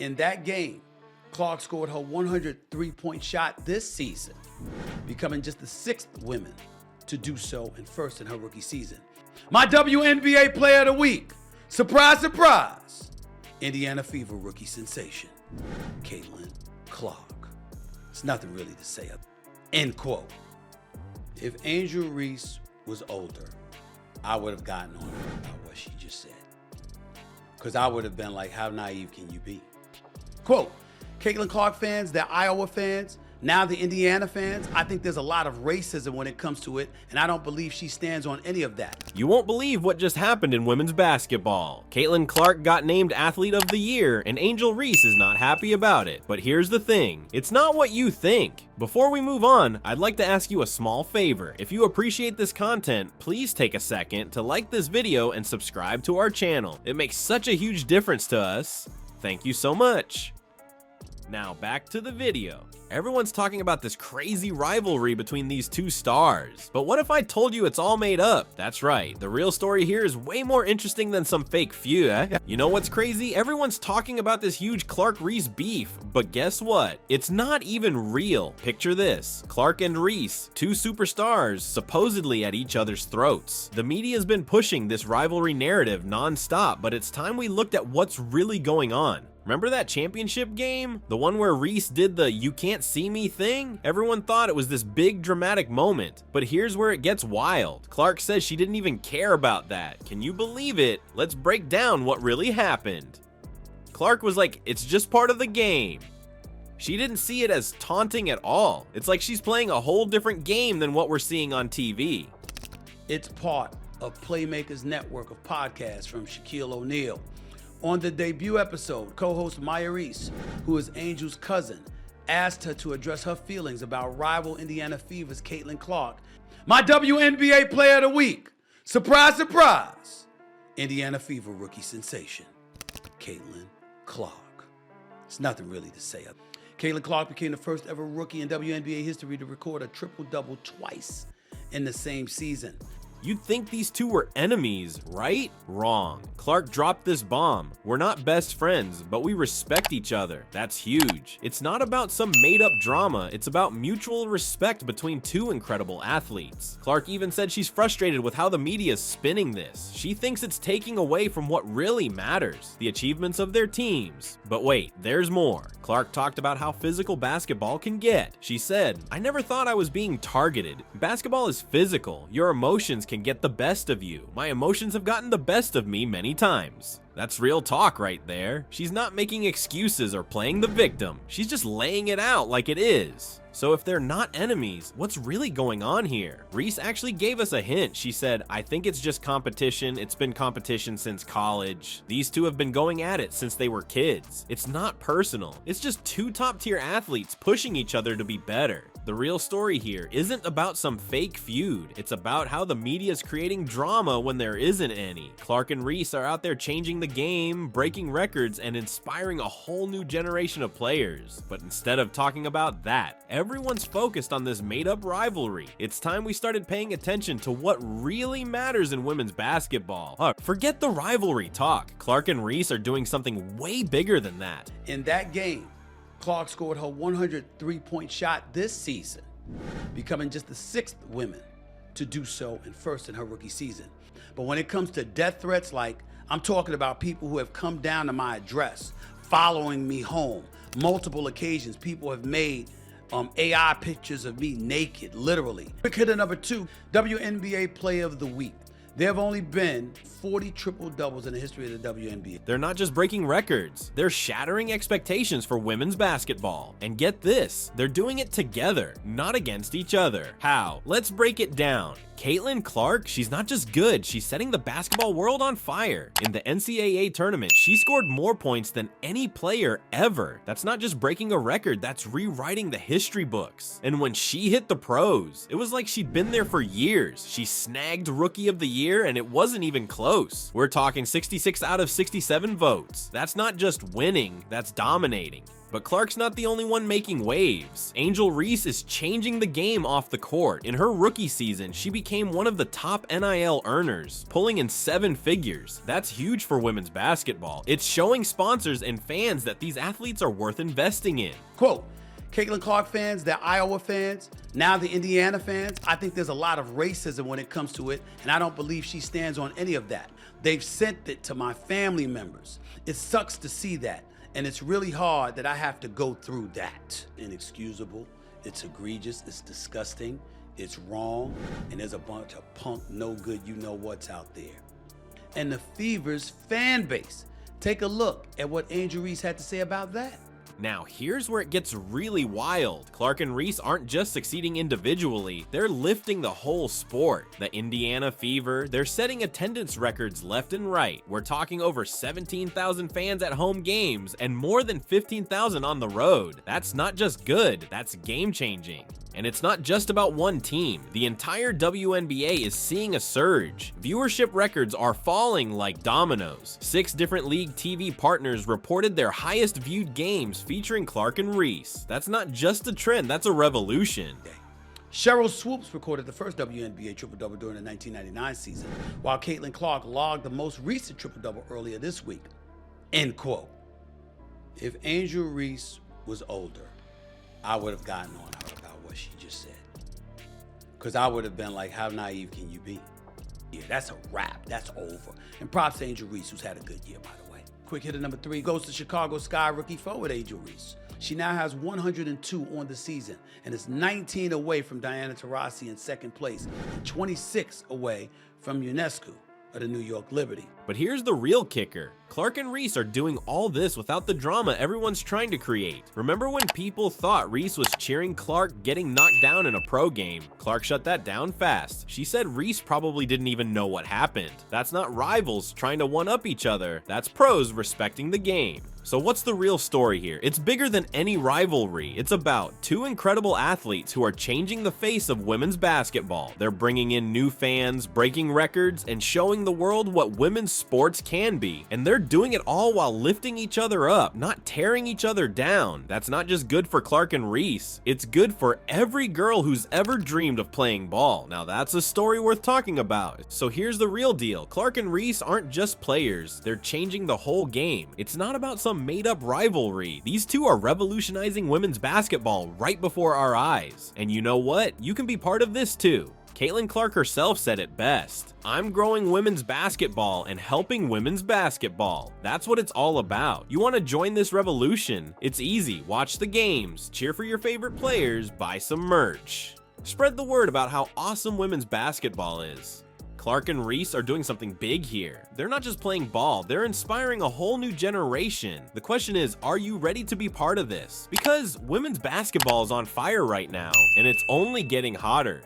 In that game, Clark scored her 103-point shot this season, becoming just the 6th woman to do so and first in her rookie season. My WNBA Player of the Week, surprise, surprise, Indiana Fever rookie sensation, Caitlin Clark. It's nothing really to say. End quote. If Angel Reese was older, I would have gotten on her about what she just said. Because I would have been like, how naive can you be? Quote, Caitlin Clark fans, the Iowa fans, now the Indiana fans, I think there's a lot of racism when it comes to it, and I don't believe she stands on any of that. You won't believe what just happened in women's basketball. Caitlin Clark got named Athlete of the Year, and Angel Reese is not happy about it. But here's the thing, it's not what you think. Before we move on, I'd like to ask you a small favor. If you appreciate this content, please take a second to like this video and subscribe to our channel. It makes such a huge difference to us. Thank you so much. Now back to the video. Everyone's talking about this crazy rivalry between these two stars. But what if I told you it's all made up? That's right, the real story here is way more interesting than some fake feud. You know what's crazy? Everyone's talking about this huge Clark-Reese beef, but guess what? It's not even real. Picture this, Clark and Reese, two superstars supposedly at each other's throats. The media's been pushing this rivalry narrative non-stop, but it's time we looked at what's really going on. Remember that championship game? The one where Reese did the "you can't see me" thing? Everyone thought it was this big dramatic moment, but here's where it gets wild. Clark says she didn't even care about that. Can you believe it? Let's break down what really happened. Clark was like, it's just part of the game. She didn't see it as taunting at all. It's like she's playing a whole different game than what we're seeing on TV. It's part of Playmakers Network of podcasts from Shaquille O'Neal. On the debut episode, co-host Maya Reese, who is Angel's cousin, asked her to address her feelings about rival Indiana Fever's Caitlin Clark. My WNBA Player of the Week, surprise, surprise, Indiana Fever rookie sensation, Caitlin Clark. It's nothing really to say. Caitlin Clark became the first ever rookie in WNBA history to record a triple-double twice in the same season. You'd think these two were enemies, right? Wrong. Clark dropped this bomb. We're not best friends, but we respect each other. That's huge. It's not about some made-up drama, it's about mutual respect between two incredible athletes. Clark even said she's frustrated with how the media is spinning this. She thinks it's taking away from what really matters, the achievements of their teams. But wait, there's more. Clark talked about how physical basketball can get. She said, I never thought I was being targeted. Basketball is physical. Your emotions can get the best of you. My emotions have gotten the best of me many times. That's real talk right there. She's not making excuses or playing the victim. She's just laying it out like it is. So if they're not enemies, what's really going on here? Reese actually gave us a hint. She said, I think it's just competition. It's been competition since college. These two have been going at it since they were kids. It's not personal. It's just two top-tier athletes pushing each other to be better. The real story here isn't about some fake feud. It's about how the media is creating drama when there isn't any. Clark and Reese are out there changing the game, breaking records, and inspiring a whole new generation of players. But instead of talking about that, everyone's focused on this made-up rivalry. It's time we started paying attention to what really matters in women's basketball. Forget the rivalry talk. Clark and Reese are doing something way bigger than that. In that game, Clark scored her 103-point shot this season, becoming just the 6th woman to do so and first in her rookie season. But when it comes to death threats, like I'm talking about people who have come down to my address, following me home, multiple occasions, people have made AI pictures of me naked, literally. Quick hitter number 2, WNBA Player of the Week. There have only been 40 triple-doubles in the history of the WNBA. They're not just breaking records, they're shattering expectations for women's basketball. And get this, they're doing it together, not against each other. How? Let's break it down. Caitlin Clark, she's not just good, she's setting the basketball world on fire. In the NCAA tournament, she scored more points than any player ever. That's not just breaking a record, that's rewriting the history books. And when she hit the pros, it was like she'd been there for years. She snagged Rookie of the Year and it wasn't even close. We're talking 66 out of 67 votes. That's not just winning, that's dominating. But Clark's not the only one making waves. Angel Reese is changing the game off the court. In her rookie season, she became one of the top NIL earners, pulling in 7 figures. That's huge for women's basketball. It's showing sponsors and fans that these athletes are worth investing in. Quote, Caitlin Clark fans, the Iowa fans, now the Indiana fans, I think there's a lot of racism when it comes to it, and I don't believe she stands on any of that. They've sent it to my family members. It sucks to see that, and it's really hard that I have to go through that. Inexcusable, it's egregious, it's disgusting, it's wrong, and there's a bunch of punk, no good, you know what's out there. And the Fever's fan base. Take a look at what Angel Reese had to say about that. Now, here's where it gets really wild. Clark and Reese aren't just succeeding individually, they're lifting the whole sport. The Indiana Fever, they're setting attendance records left and right. We're talking over 17,000 fans at home games and more than 15,000 on the road. That's not just good, that's game-changing. And it's not just about one team. The entire WNBA is seeing a surge. Viewership records are falling like dominoes. 6 different league TV partners reported their highest viewed games featuring Clark and Reese. That's not just a trend, that's a revolution. Cheryl Swoops recorded the first WNBA triple-double during the 1999 season, while Caitlin Clark logged the most recent triple-double earlier this week. End quote. If Angel Reese was older, I would have gotten on her about what she just said. Because I would have been like, how naive can you be? Yeah, that's a wrap. That's over. And props to Angel Reese, who's had a good year, by the way. Quick hitter number 3 goes to Chicago Sky rookie forward Angel Reese. She now has 102 on the season and is 19 away from Diana Taurasi in second place and 26 away from UNESCO of the New York Liberty. But here's the real kicker. Clark and Reese are doing all this without the drama everyone's trying to create. Remember when people thought Reese was cheering Clark getting knocked down in a pro game? Clark shut that down fast. She said Reese probably didn't even know what happened. That's not rivals trying to one-up each other. That's pros respecting the game. So what's the real story here? It's bigger than any rivalry. It's about 2 incredible athletes who are changing the face of women's basketball. They're bringing in new fans, breaking records, and showing the world what women's sports can be. And they're doing it all while lifting each other up, not tearing each other down. That's not just good for Clark and Reese. It's good for every girl who's ever dreamed of playing ball. Now that's a story worth talking about. So here's the real deal. Clark and Reese aren't just players. They're changing the whole game. It's not about some made-up rivalry. These 2 are revolutionizing women's basketball right before our eyes. And you know what? You can be part of this too. Caitlin Clark herself said it best. I'm growing women's basketball and helping women's basketball. That's what it's all about. You want to join this revolution? It's easy. Watch the games, cheer for your favorite players, buy some merch. Spread the word about how awesome women's basketball is. Clark and Reese are doing something big here. They're not just playing ball, they're inspiring a whole new generation. The question is, are you ready to be part of this? Because women's basketball is on fire right now, and it's only getting hotter.